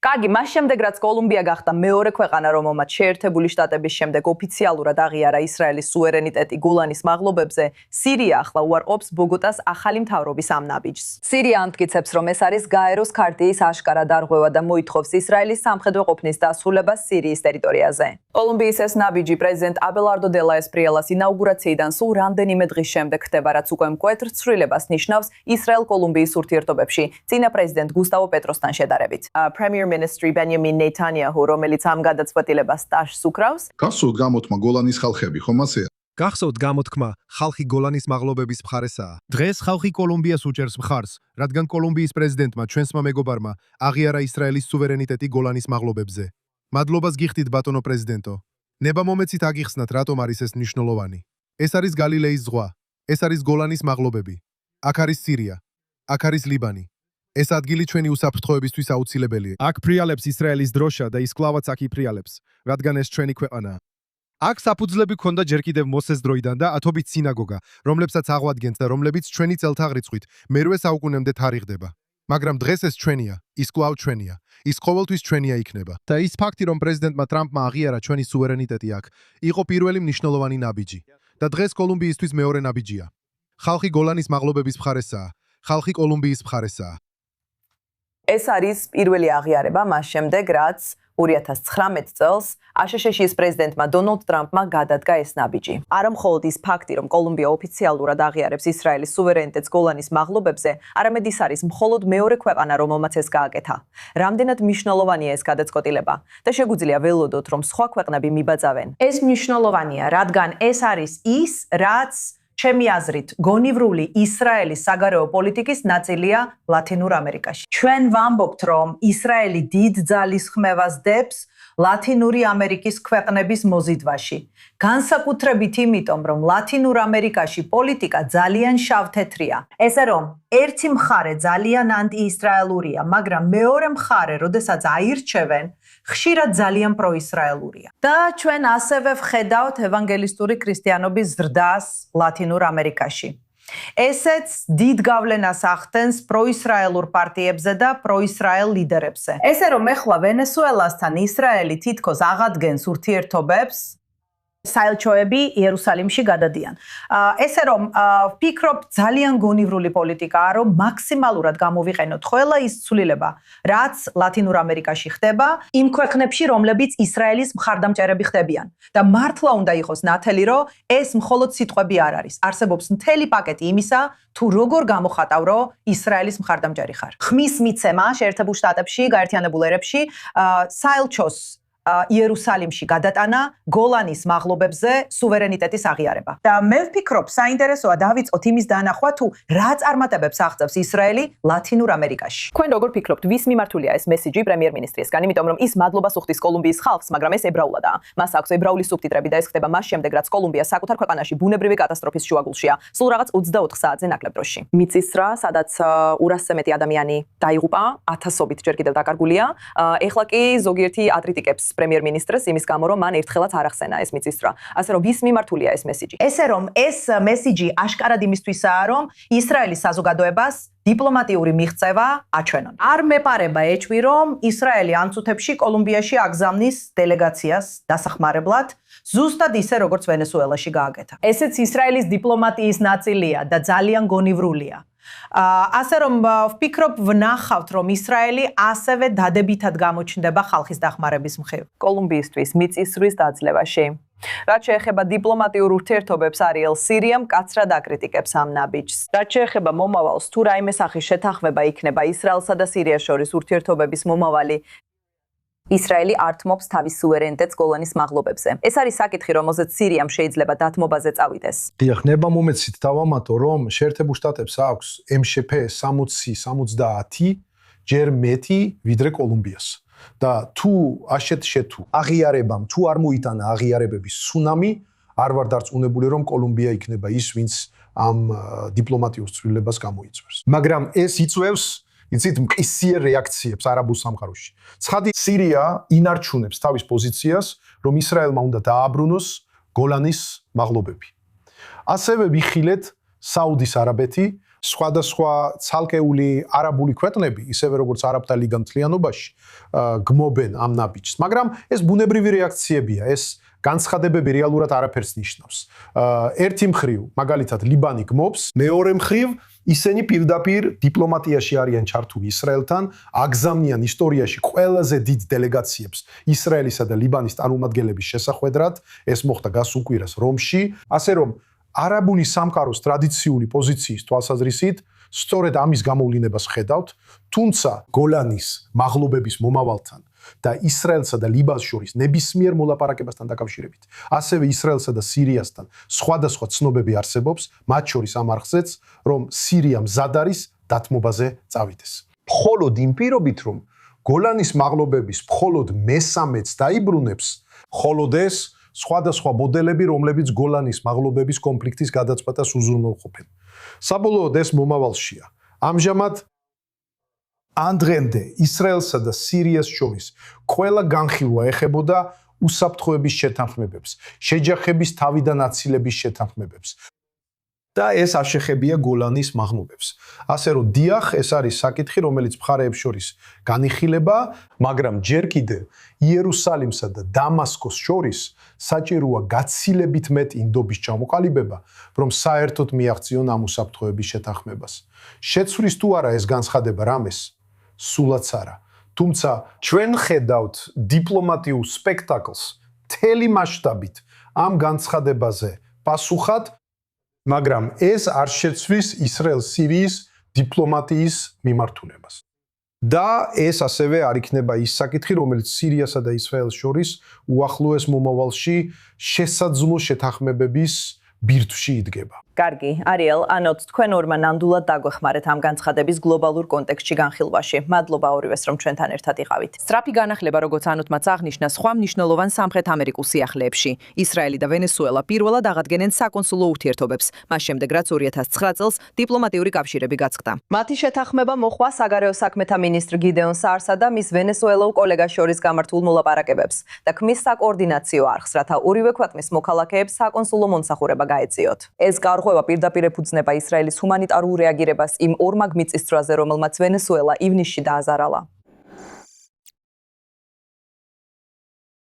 კარგი, მას შემდეგ რაც კოლუმბია გახდა მეორე ქვეყანა, რომელმაც შეერთებული შტატების შემდეგ ოფიციალურად აღიარა ისრაელის სუვერენიტეტი გოლანის მაღლობებზე, სირია ახლა უარყოფს ბოგოტას ახალი მთავრობის ამ ნაბიჯს. სირია ამტკიცებს, რომ ეს არის გაეროს ქარტიის აშკარა დარღვევა და მოითხოვს ისრაელის სამხედრო ყოფნის დასრულებას სირიის ტერიტორიაზე. კოლუმბიის ეს ნაბიჯი პრეზიდენტ აბელარდო დე ლა ესპრიელას ინაუგურაციიდან სულ რამდენიმე დღის შემდეგ ხდება, რაც უკვე მკვეთრ ცვლილებას ნიშნავს ისრაელ-კოლუმბიის ურთიერთობებში, წინა პრეზიდენტ გუსტავო პეტროსთან შედარებით. Ministry Benjamin Netanyahu, რომელიც ამ გადაწყვეტილებას სტაჟს უკრავს. გახსოვთ გამოთქმა გოლანის ხალხები, ხომ ასეა? გახსოვთ გამოთქმა ხალხი გოლანის მაღლობების მხარესაა. დღეს ხალხი კოლუმბიას უჭერს მხარს, რადგან კოლუმბიის პრეზიდენტმა ჩვენსმა მეგობარმა აღიარა ისრაელის სუვერენიტეტი გოლანის მაღლობებზე. მადლობას გიხდით ბატონო პრეზიდენტო. ნება მომეცით აგიხსნათ, რატომ არის ეს მნიშვნელოვანი. ეს არის გალილეის ზღვა, ეს არის გოლანის მაღლობები. აქ არის სირია, აქ არის ლიბანი. ეს ადგილი ჩვენი უსაფრთხოებისთვის აუცილებელია. აქ ფრიალებს ისრაელის დროშა და ის კლავაც აქ იფრიალებს, რადგან ეს ჩვენი ქვეყანაა. აქ საფუძვლები ქონდა ჯერ კიდევ მოსეს დროიდან და ათობით სინაგოგა, რომლებსაც აღვადგენს და რომლებიც ჩვენი წელთაღრიცხვით მერვე საუკუნემდე თარიღდება. მაგრამ დღეს ეს ჩვენია, ის კვლავ ჩვენია, ის ყოველთვის ჩვენია იქნება. და ის ფაქტი, რომ პრეზიდენტმა ტრამპმა აღიარა ჩვენი სუვერენიტეტი აქ, იყო პირველი მნიშვნელოვანი ნაბიჯი და დღეს კოლუმბიისთვის მეორე ნაბიჯია. ხალხი გოლანის მაღლობების მხარესაა, ხალხი კოლუმბიის მხარესაა. ეს არის პირველი აღიარება მას შემდეგ, რაც 2019 წელს აშშ-ის პრეზიდენტმა დონალდ ტრამპმა გადადგა ეს ნაბიჯი. არა მხოლოდ ის ფაქტი, რომ კოლუმბია ოფიციალურად აღიარებს ისრაელის სუვერენიტეტს გოლანის მაღლობებზე, არამედ ის არის მხოლოდ მეორე ქვეყანა, რომელმაც ეს გააკეთა. რამდენად მნიშვნელოვანია ეს გადაწყვეტილება და შეგვიძლია ველოდოთ, რომ სხვა ქვეყნები მიბაძავენ. ეს მნიშვნელოვანია, რადგან ეს არის ის, რაც ჩემი აზრით, გონივრული ისრაელის საგარეო პოლიტიკის ნაწილია ლათინურ ამერიკაში. ჩვენ ვამბობთ, რომ ისრაელი დიდ ძალისხმევას დებს ლათინური ამერიკის ქვეყნების მოზიდვაში. განსაკუთრებით იმიტომ, რომ ლათინურ ამერიკაში პოლიტიკა ძალიან შავთეთრია. ესე რომ, ერთი მხარე ძალიან ანტიისრაელურია, მაგრამ მეორე მხარე, როდესაც აირჩევენ, ხშირად ძალიან პროისრაელურია. და ჩვენ ასევე ვხედავთ ევანგელისტური ქრისტიანობის ზრდას ლათინურ ამერიკაში. ესეც დიდ გავლენას ახდენს პროისრაელურ პარტიებზე და პროისრაელ ლიდერებზე. ესე რომ ეხლა ვენესუელასთან ისრაელი თითქოს აღადგენს ურთიერთობებს, საელჩოები იერუსალიმში გადადიან. ესე რომ ვფიქრობ, ძალიან გონივრული პოლიტიკაა, რომ მაქსიმალურად გამოვიყენოთ ყველა ის ცვლილება, რაც ლათინურ ამერიკაში ხდება, იმ ქვეყნებში, რომლებიც ისრაელის მხარდამჭერები ხდებიან. და მართლა უნდა იყოს ნათელი, რომ ეს მხოლოდ სიტყვები არ არის. არსებობს მთელი პაკეტი იმისა, თუ როგორ გამოხატავ, რომ ისრაელის მხარდამჭერი ხარ. ხმის მიცემა შეერთებულ შტატებში, გაერთიანებულ ერებში, საელჩოს იერუსალიმში გადატანა გოლანის მაღლობებზე სუვერენიტეტის აღიარება. და მე ვფიქრობ, საინტერესოა დავიწყოთ იმის დანახვა, თუ რა წარმატებებს აღწევს ისრაელი ლათინურ ამერიკაში. თქვენ როგორ ფიქრობთ, ვის მიმართულია ეს მესიჯი პრემიერ-მინისტრისგან? იმიტომ რომ ის მადლობას უხდის კოლუმბიის ხალხს, მაგრამ ეს ებრაულადაა. მას აქვს ებრაული სუბტიტრები და ეს ხდება მას შემდეგ, რაც კოლუმბია საკუთარ ქვეყანაში ბუნებრივი კატასტროფის შუაგულშია, სულ რაღაც 24 საათზე ნაკლებ დროში. მიწისძვრა, სადაც 200-ზე მეტი ადამიანი დაიღუპა, ათასობით ჯერ კიდევ დაკარგულია. ეხლა კი ზოგიერთი აკრიტიკებს პრემიერ-მინისტრს იმის გამო, რომ მან ერთხელაც არ ახსენა ეს მიწისძვრა. ასე რომ ვის მიმართულია ეს მესიჯი? ესე რომ ეს მესიჯი აშკარად იმისთვისაა, რომ ისრაელის საზოგადოებას დიპლომატიური მიღწევა აჩვენონ. არ მეპარება ეჭვი, რომ ისრაელი ამ წუთებში კოლუმბიაში აგზავნის დელეგაციას დასახმარებლად, ზუსტად ისე, როგორც ვენესუელაში გააკეთა. ესეც ისრაელის დიპლომატიის ნაწილია და ძალიან გონივრულია. ასე რომ ვფიქრობ, ვნახავთ, რომ ისრაელი ასევე დადებითად გამოჩნდება ხალხის დახმარების მხრივ. კოლუმბიისთვის მიწისძვრის დაძლევაში. რაც შეეხება დიპლომატიურ ურთიერთობებს, არიელ სირიამ მკაცრად აკრიტიკებს ამ ნაბიჯს. რაც შეეხება მომავალს, თუ რაიმე სახის შეთანხმება იქნება ისრაელსა და სირიას შორის ურთიერთობების მომავალი, ისრაელი ართმობს თავის სუვერენიტეტს გოლანის მაღლობებზე. ეს არის საკითხი, რომელზეც სირიამ შეიძლება დათმობაზე წავიდეს. დიახ, ნება მომეცით დავამატო, რომ შეერთებულ შტატებს აქვს MŠP 60-70 ჯერ მეტი ვიდრე კოლუმბიას. და თუ აშეთ-შეთუ აღიარებამ, თუ არ მოიტანა აღიარებების ცუნამი, არ ვარ დარწმუნებული, რომ კოლუმბია იქნება ის, ვინც ამ დიპლომატიურ ცვლილებას გამოიწვევს. მაგრამ ეს იწვევს იცით მყისიერ რეაქციებს არაბულ სამყაროში. ცხადი სირია ინარჩუნებს თავის პოზიციას, რომ ისრაელმა უნდა დააბრუნოს გოლანის მაღლობები. ასევე ვიხილეთ საუდის არაბეთი, სხვადასხვა ცალკეული არაბული ქვეყნები, ისევე როგორც არაბთა ლიგა მთლიანობაში, გმობენ ამ ნაბიჯს, მაგრამ ეს ბუნებრივი რეაქციებია, ეს განცხადებები რეალურად არაფერს ნიშნავს. ერთი მხრივ, მაგალითად, ლიბანი გმობს, მეორე მხრივ, ისინი პირდაპირ დიპლომატიაში არიან ჩართული ისრაელთან, აგზავნიან ისტორიაში ყველაზე დიდ დელეგაციებს ისრაელისა და ლიბანის წარმომადგენლების შესახვედრად, ეს მოხდა გასულ კვირას რომში, ასე რომ არაბული სამყაროს ტრადიციული პოზიციის თვალსაზრისით სწორედ ამის გამოვლინებას ხედავთ, თუმცა გოლანის მაღლობების მომავალთან და ისრაელსა და ლიბანს შორის ნებისმიერ მოლაპარაკებასთან დაკავშირებით, ასევე ისრაელსა და სირიასთან სხვადასხვა ცნობები არსებობს, მათ შორის ამ არხზეც, რომ სირია მზად არის დათმობაზე წავიდეს. მხოლოდ იმ პირობით, რომ გოლანის მაღლობების მხოლოდ მესამეც დაიბრუნებს, მხოლოდ ეს სხვადასხვა მოდელები, რომლებიც გოლანის მაღლობების კონფლიქტის გადაწყვეტას უზრუნველყოფენ. საბოლოოდ ეს მომავალშია. ამჟამად ან დღემდე ისრაელსა და სირიას შორის ყველა განხილვა ეხებოდა უსაფრთხოების შეთანხმებებს, შეჯახების თავიდან აცილების შეთანხმებებს. და ეს აშეხებია გოლანის მაღლობებს. ასე რომ დიახ, ეს არის საკითხი, რომელიც მხარეებს შორის განიხილება, მაგრამ ჯერ კიდევ იერუსალიმსა და დამასკოს შორის საჭიროა გაცილებით მეტი ინდობის ჩამოყალიბება, რომ საერთოდ მიაღწიონ ამ უსაფრთხოების შეთანხმებას. შეცვლის თუ არა ეს განცხადება რამეს? სულაც არა. თუმცა ჩვენ ხედავთ დიპლომატიურ სპექტაკლს მთელი მასშტაბით ამ განცხადებაზე პასუხად, მაგრამ ეს არ შეცვლის ისრაელ-სირიის დიპლომატიის მიმართულებას. და ეს ასევე არ იქნება ის საკითხი, რომელიც სირიასა და ისრაელს შორის უახლოეს მომავალში შესაძლო შეთანხმებების ბირთვში იდგება. კარგი, არიელ, ანოთ, თქვენ ორმა ნამდვილად დაგვეხმარეთ ამ განცხადების გლობალურ კონტექსტში განხილვაში. მადლობა ორივეს, რომ ჩვენთან ერთად იყავით. სწრაფი განახლება, როგორც ანოთმაც აღნიშნა, სხვა მნიშვნელოვან სამხრეთ ამერიკულ სიახლეებში. ისრაელი და ვენესუელა პირველად აღადგენენ საკონსულო ურთიერთობებს, მას შემდეგ რაც 2009 წელს დიპლომატიური კავშირები გაწყდა. მათი შეთანხმება მოჰყვა საგარეო საქმეთა მინისტრ გიდეონ საარსა და მის ვენესუელელ კოლეგას შორის გამართულ მოლაპარაკებებს და ქმნის საკოორდინაციო არხს, რათა ორივე ქვეყნის მოქალაქეებს საკონსულო მომსახურება გაეწიოთ. ეს გარღვევა პირდაპირ ეფუძნება ისრაელის ჰუმანიტარულ რეაგირებას იმ ორმაგ მიწისძვრაზე, რომელმაც ვენესუელა ივნისში დააზარალა.